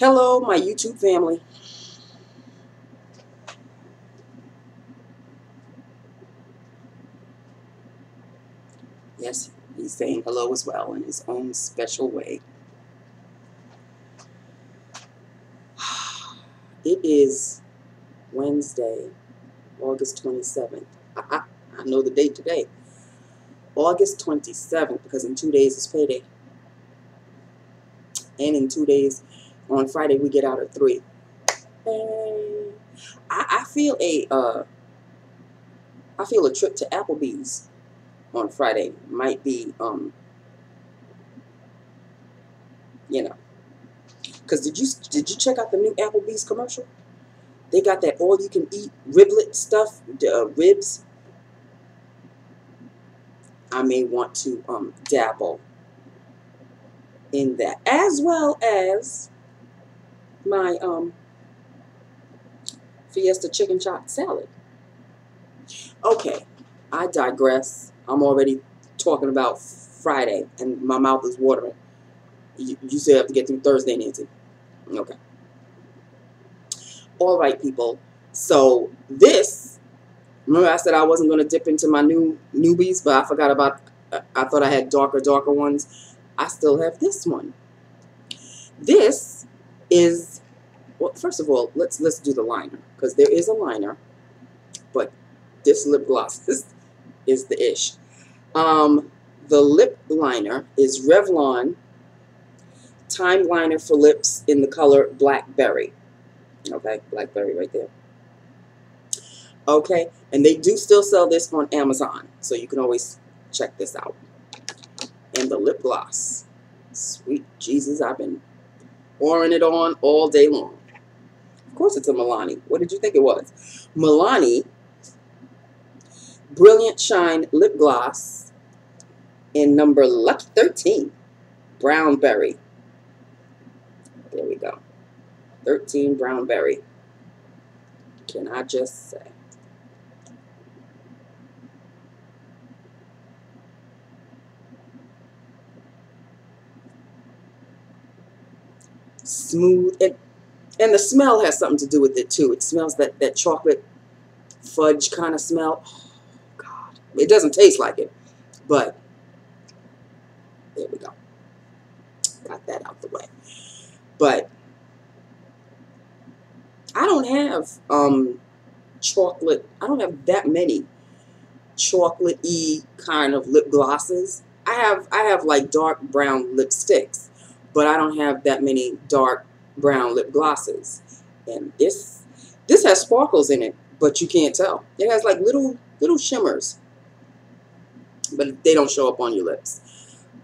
Hello, my YouTube family. Yes, he's saying hello as well in his own special way. It is Wednesday, August 27th. I know the date today. August 27th, because in 2 days is payday. And in 2 days, on Friday, we get out at 3. And I feel a trip to Applebee's on Friday might be, you know. Because did you check out the new Applebee's commercial? They got that all-you-can-eat riblet stuff, ribs. I may want to dabble in that, as well as my Fiesta chicken chop salad. Okay, I digress. I'm already talking about Friday, and my mouth is watering. You still have to get through Thursday, Nancy. Okay. All right, people. So this, remember I said I wasn't going to dip into my newbies, but I forgot about, I thought I had darker ones. I still have this one. This is, well, first of all, let's do the liner, because there is a liner, but this lip gloss is the ish. The lip liner is Revlon Time Liner for Lips in the color Blackberry. Okay, Blackberry right there. Okay, and they do still sell this on Amazon, so you can always check this out. And the lip gloss. Sweet Jesus, I've been pouring it on all day long. Of course it's a Milani. What did you think it was? Milani Brilliant Shine Lip Gloss in number Lucky 13. Brown Berry. There we go. 13 Brown Berry. Can I just say? Smooth. And the smell has something to do with it too. It smells that chocolate fudge kind of smell. Oh, God. It doesn't taste like it, but there we go. Got that out the way. But I don't have chocolate. I don't have that many chocolate-y kind of lip glosses. I have like dark brown lipsticks, but I don't have that many dark brown lip glosses. And this has sparkles in it, but you can't tell. It has like little shimmers, but they don't show up on your lips.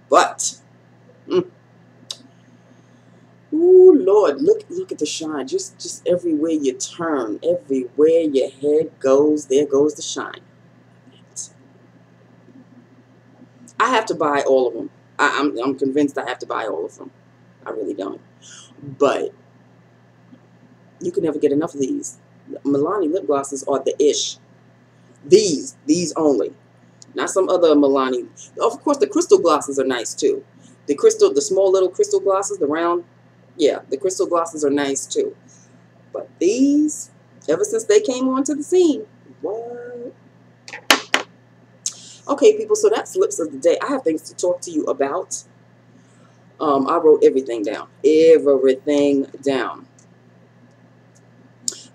But ooh, Lord, look at the shine. Just everywhere you turn, everywhere your head goes, there goes the shine. I have to buy all of them. I'm convinced I have to buy all of them. I really don't. But you can never get enough of these. Milani lip glosses are the ish. These only. Not some other Milani. Of course, the crystal glosses are nice too. The small little crystal glosses, the round. Yeah, the crystal glosses are nice too. But these, ever since they came onto the scene, what? Okay, people, so that's Lips of the Day. I have things to talk to you about. I wrote everything down. Everything down.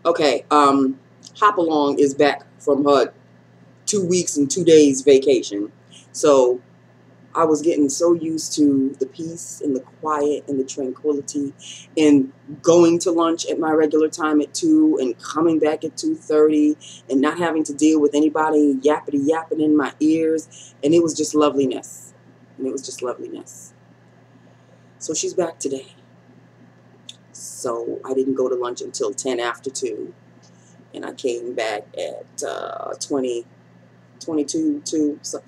Okay, Hopalong is back from her 2 weeks and 2 days vacation. So I was getting so used to the peace and the quiet and the tranquility and going to lunch at my regular time at 2 and coming back at 2:30 and not having to deal with anybody yapping in my ears. And it was just loveliness. And it was just loveliness. So she's back today. So I didn't go to lunch until 10 after 2. And I came back at 22. So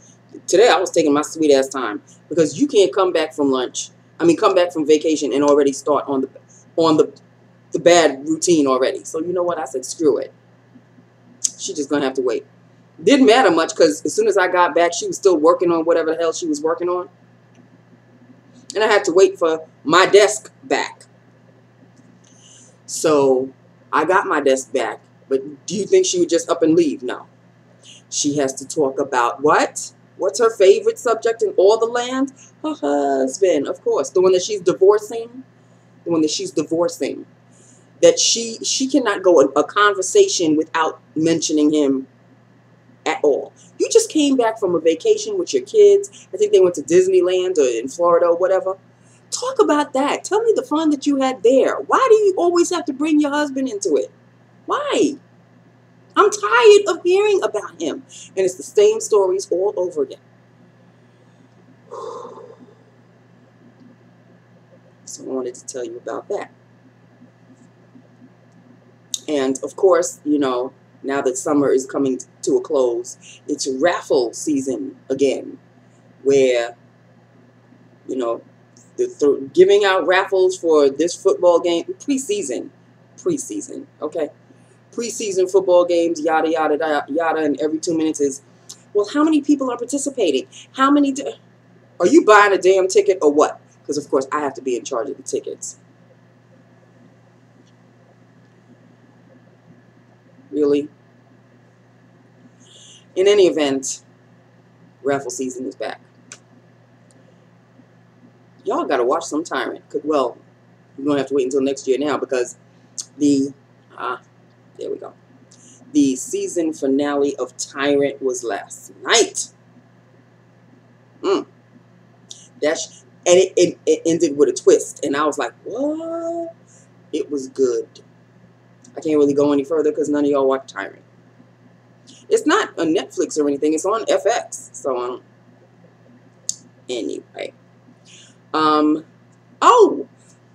today I was taking my sweet ass time, because you can't come back from lunch. I mean, come back from vacation and already start on the bad routine already. So you know what? I said, screw it. She's just gonna have to wait. Didn't matter much, because as soon as I got back, she was still working on whatever the hell she was working on, and I had to wait for my desk back. So I got my desk back, but do you think she would just up and leave? No. She has to talk about what? What's her favorite subject in all the land? Her husband, of course. The one that she's divorcing. The one that she's divorcing. That she cannot go a conversation without mentioning him at all. You just came back from a vacation with your kids. I think they went to Disneyland or in Florida or whatever. Talk about that. Tell me the fun that you had there. Why do you always have to bring your husband into it? Why? I'm tired of hearing about him. And it's the same stories all over again. So I wanted to tell you about that. And of course, you know, now that summer is coming to a close, it's raffle season again, where, you know, giving out raffles for this football game, preseason, okay? Preseason football games, yada, yada, yada, and every 2 minutes is, well, how many people are participating? How many, are you buying a damn ticket or what? Because, of course, I have to be in charge of the tickets. Really? In any event, raffle season is back. Y'all got to watch some Tyrant. Well, you're going to have to wait until next year now because there we go. The season finale of Tyrant was last night. And it ended with a twist. And I was like, what? It was good. I can't really go any further because none of y'all watch Tyrant. It's not on Netflix or anything. It's on FX. So, anyway. Oh,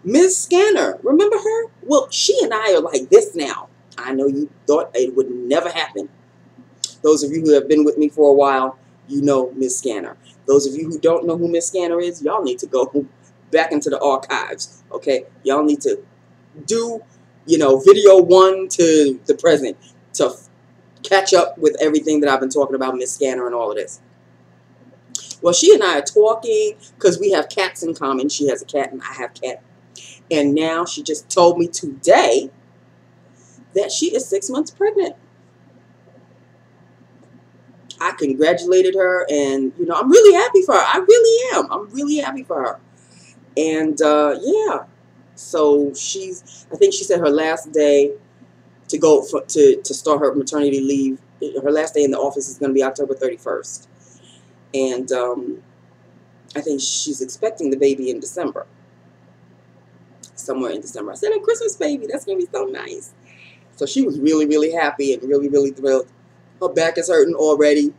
Ms. Scanner. Remember her? Well, she and I are like this now. I know you thought it would never happen. Those of you who have been with me for a while, you know Ms. Scanner. Those of you who don't know who Ms. Scanner is, y'all need to go back into the archives, okay? Y'all need to do, you know, video 1 to the present to catch up with everything that I've been talking about, Ms. Scanner and all of this. Well, she and I are talking because we have cats in common. She has a cat and I have a cat. And now she just told me today that she is 6 months pregnant. I congratulated her, and, you know, I'm really happy for her. I really am. I'm really happy for her. And, yeah. So I think she said her last day to go to start her maternity leave, her last day in the office is going to be October 31st. And I think she's expecting the baby in December. Somewhere in December. I said, a Christmas baby. That's going to be so nice. So she was really, really happy and really, really thrilled. Her back is hurting already.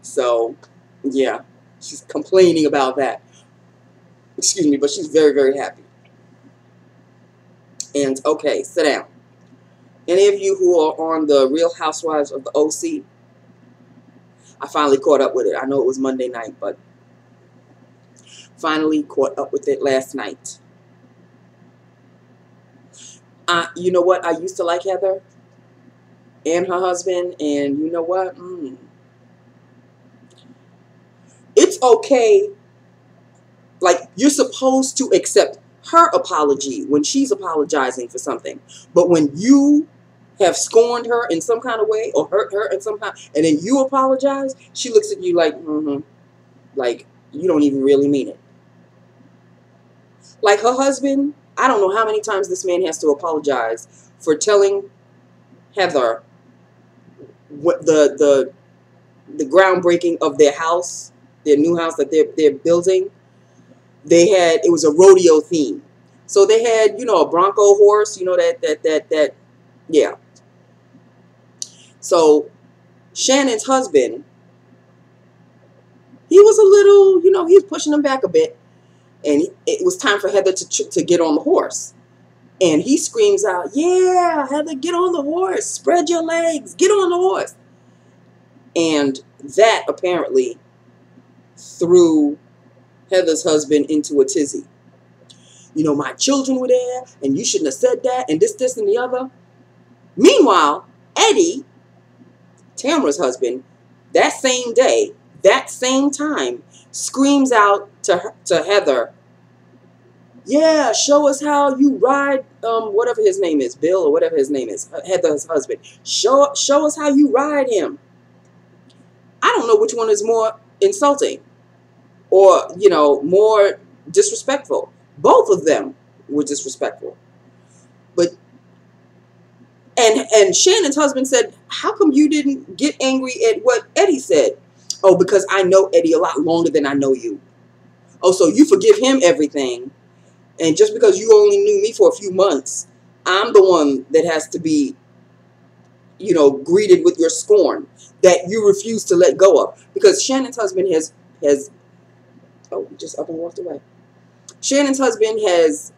So, yeah. She's complaining about that. Excuse me, but she's very, very happy. And, okay, sit down. Any of you who are on the Real Housewives of the OC, I finally caught up with it. I know it was Monday night, but finally caught up with it last night. You know what? I used to like Heather and her husband, and you know what? It's okay. Like, you're supposed to accept her apology when she's apologizing for something. But when you have scorned her in some kind of way or hurt her in some kind, and then you apologize, she looks at you like, like you don't even really mean it. Like her husband, I don't know how many times this man has to apologize for telling Heather what the groundbreaking of their house, their new house that they're building. It was a rodeo theme. So they had, you know, a Bronco horse, you know, that yeah. So Shannon's husband, he was a little, you know, he was pushing him back a bit. And it was time for Heather to get on the horse. And he screams out, yeah, Heather, get on the horse. Spread your legs. Get on the horse. And that apparently threw Heather's husband into a tizzy. You know, my children were there, and you shouldn't have said that, and this, and the other. Meanwhile, Eddie, Tamara's husband, that same day, that same time, screams out to Heather, Yeah, show us how you ride, whatever his name is, Bill or whatever his name is, Heather's husband. Show us how you ride him. I don't know which one is more insulting or, you know, more disrespectful. Both of them were disrespectful. But and Shannon's husband said, how come you didn't get angry at what Eddie said? Oh, because I know Eddie a lot longer than I know you. Oh, so you forgive him everything. And just because you only knew me for a few months, I'm the one that has to be, you know, greeted with your scorn that you refuse to let go of. Because Shannon's husband has oh, he just up and walked away. Shannon's husband has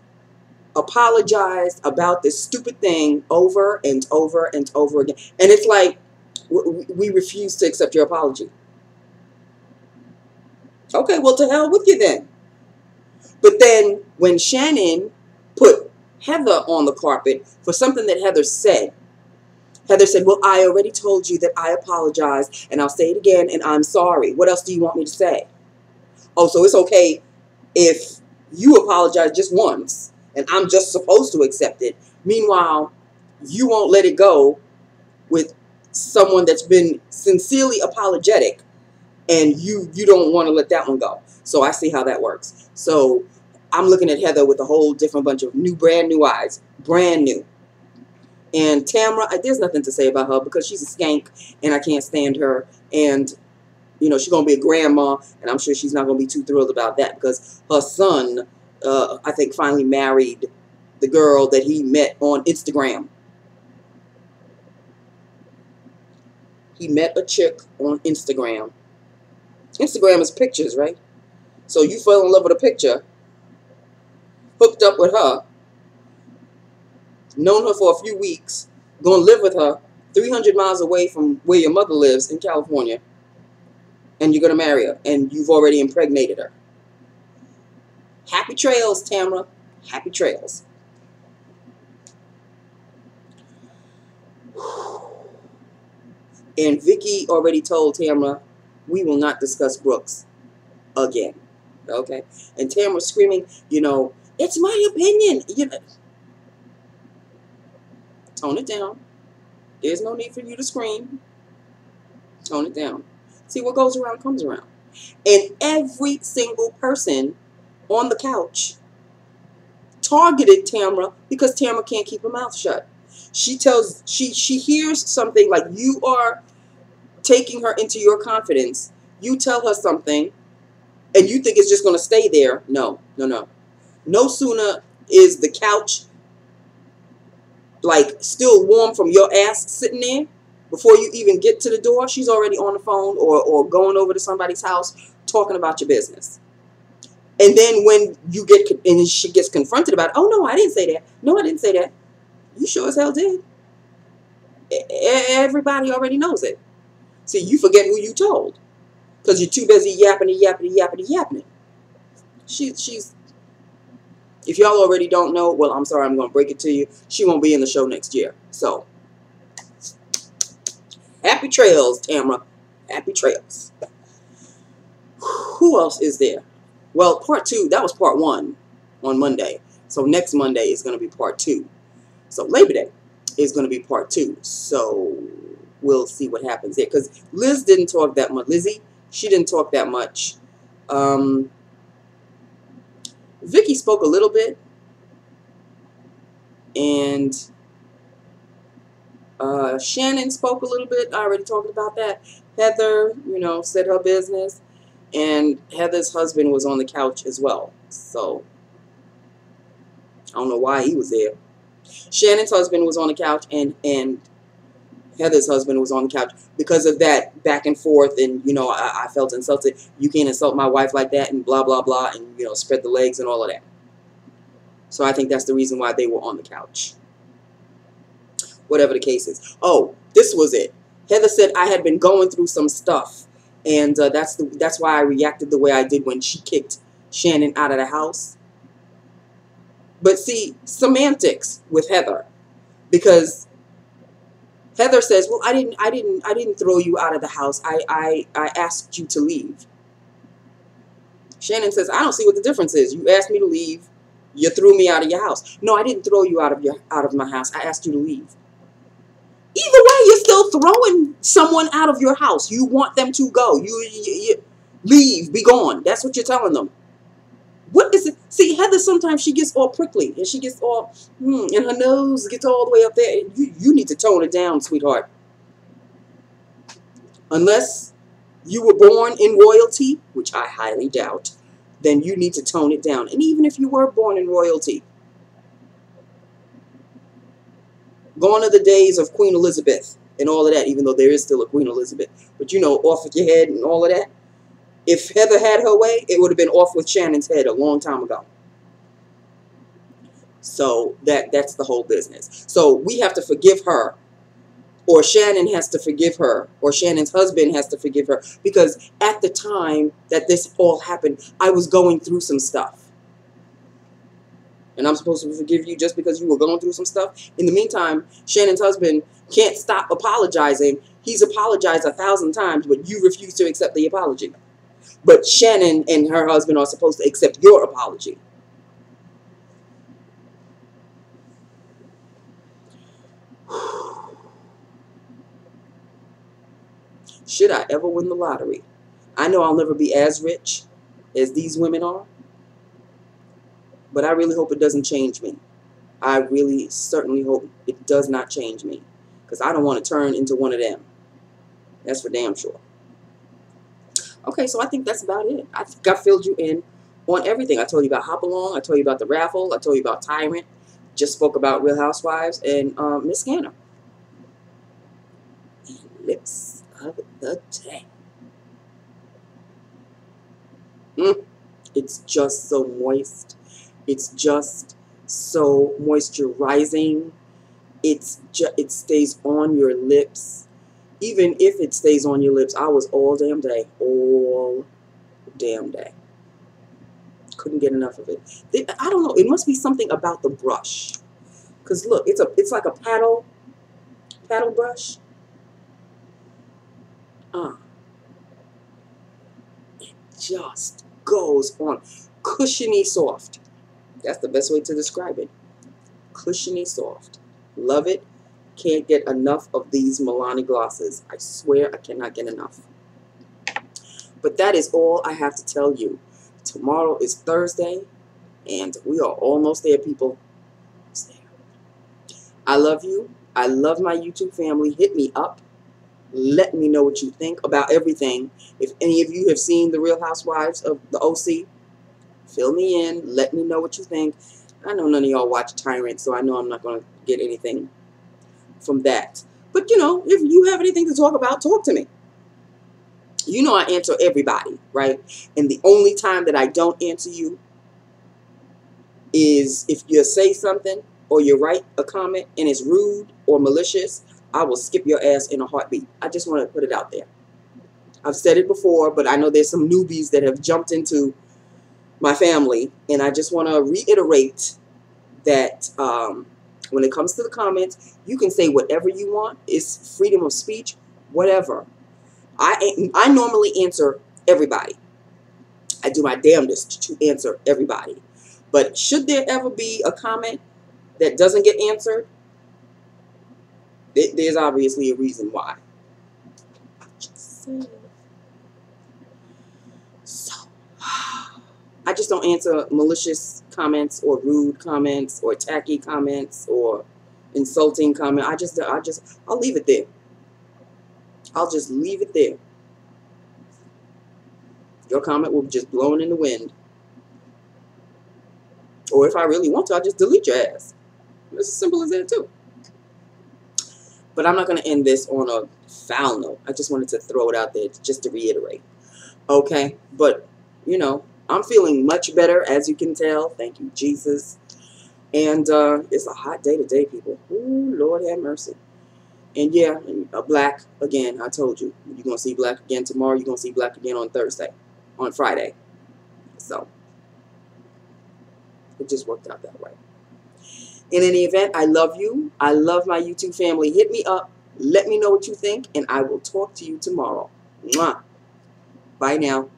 apologized about this stupid thing over and over and over again. And it's like, we refuse to accept your apology. Okay, well, to hell with you then. But then when Shannon put Heather on the carpet for something that Heather said, well, I already told you that I apologize, and I'll say it again, and I'm sorry. What else do you want me to say? Oh, so it's okay if you apologize just once, and I'm just supposed to accept it. Meanwhile, you won't let it go with someone that's been sincerely apologetic, and you don't want to let that one go. So I see how that works. So I'm looking at Heather with a whole different bunch of brand new eyes. Brand new. And Tamra, there's nothing to say about her because she's a skank and I can't stand her. And, you know, she's going to be a grandma and I'm sure she's not going to be too thrilled about that because her son, I think, finally married the girl that he met on Instagram. He met a chick on Instagram. Instagram is pictures, right? So you fell in love with a picture, hooked up with her, known her for a few weeks, going to live with her 300 miles away from where your mother lives in California, and you're going to marry her, and you've already impregnated her. Happy trails, Tamra. Happy trails. And Vicki already told Tamra, we will not discuss Brooks again. Okay? And Tamra screaming, you know, it's my opinion. You know, tone it down. There's no need for you to scream. Tone it down. See, what goes around comes around. And every single person on the couch targeted Tamra because Tamra can't keep her mouth shut. She hears something like you are taking her into your confidence. You tell her something and you think it's just going to stay there. No, no, no. No sooner is the couch like still warm from your ass sitting there, before you even get to the door, she's already on the phone or going over to somebody's house talking about your business. And then when you get, and she gets confronted about it, oh no, I didn't say that. No, I didn't say that. You sure as hell did. Everybody already knows it. See, you forget who you told because you're too busy yapping. She's, if y'all already don't know, well, I'm sorry, I'm going to break it to you. She won't be in the show next year. So, happy trails, Tamra. Happy trails. Who else is there? Well, part 2, that was part 1 on Monday. So next Monday is going to be part 2. So Labor Day is going to be part 2. So we'll see what happens there. Because Liz didn't talk that much. Lizzie, she didn't talk that much. Vicki spoke a little bit. And Shannon spoke a little bit. I already talked about that. Heather, you know, said her business. And Heather's husband was on the couch as well. So, I don't know why he was there. Shannon's husband was on the couch and Heather's husband was on the couch because of that back and forth. And, you know, I felt insulted. You can't insult my wife like that and blah, blah, blah. And, you know, spread the legs and all of that. So, I think that's the reason why they were on the couch. Whatever the case is. Oh, this was it. Heather said I had been going through some stuff. And that's why I reacted the way I did when she kicked Shannon out of the house. But see, semantics with Heather, because Heather says, "Well, I didn't throw you out of the house. I asked you to leave." Shannon says, "I don't see what the difference is. You asked me to leave. You threw me out of your house. No, I didn't throw you out of my house. I asked you to leave. Either way, you're still throwing someone out of your house. You want them to go. You leave, be gone. That's what you're telling them. What is it? See, Heather, sometimes she gets all prickly and she gets all, and her nose gets all the way up there. You need to tone it down, sweetheart. Unless you were born in royalty, which I highly doubt, then you need to tone it down. And even if you were born in royalty, gone are the days of Queen Elizabeth and all of that, even though there is still a Queen Elizabeth. But you know, off with your head and all of that. If Heather had her way, it would have been off with Shannon's head a long time ago. So that's the whole business. So we have to forgive her, or Shannon has to forgive her, or Shannon's husband has to forgive her, because at the time that this all happened, I was going through some stuff. And I'm supposed to forgive you just because you were going through some stuff? In the meantime, Shannon's husband can't stop apologizing. He's apologized 1,000 times, but you refuse to accept the apology. But Shannon and her husband are supposed to accept your apology. Should I ever win the lottery? I know I'll never be as rich as these women are, but I really hope it doesn't change me. I really certainly hope it does not change me, because I don't want to turn into one of them. That's for damn sure. Okay, so I think that's about it. I think I filled you in on everything. I told you about Hopalong. I told you about the raffle. I told you about Tyrant. Just spoke about Real Housewives and Miss Scanner. And lips of the day. It's just so moist. It's just so moisturizing. It stays on your lips. Even if it stays on your lips, I was all damn day. All damn day. Couldn't get enough of it. I don't know. It must be something about the brush. Because look, it's like a paddle brush. It just goes on. Cushiony soft. That's the best way to describe it. Cushiony soft. Love it. Can't get enough of these Milani glosses. I swear I cannot get enough. But that is all I have to tell you. Tomorrow is Thursday, and we are almost there, people. Almost there. I love you. I love my YouTube family. Hit me up. Let me know what you think about everything. If any of you have seen The Real Housewives of the OC, fill me in. Let me know what you think. I know none of y'all watch Tyrant, so I know I'm not going to get anything from that. But, you know, if you have anything to talk about, talk to me. You know I answer everybody, right? And the only time that I don't answer you is if you say something or you write a comment and it's rude or malicious. I will skip your ass in a heartbeat. I just want to put it out there. I've said it before, but I know there's some newbies that have jumped into my family, and I just want to reiterate that when it comes to the comments, you can say whatever you want. It's freedom of speech, whatever. I normally answer everybody. I do my damnedest to answer everybody. But should there ever be a comment that doesn't get answered, there's obviously a reason why. Just saying. So, I just don't answer malicious comments or rude comments or tacky comments or insulting comments. I'll leave it there. I'll just leave it there. Your comment will be just blown in the wind. Or if I really want to, I'll just delete your ass. It's as simple as that too. But I'm not going to end this on a foul note. I just wanted to throw it out there just to reiterate. Okay? But, you know, I'm feeling much better, as you can tell. Thank you, Jesus. And it's a hot day today, people. Ooh, Lord have mercy. And yeah, black again. I told you. You're going to see black again tomorrow. You're going to see black again on Friday. So, it just worked out that way. In any event, I love you. I love my YouTube family. Hit me up. Let me know what you think, and I will talk to you tomorrow. Mwah. Bye now.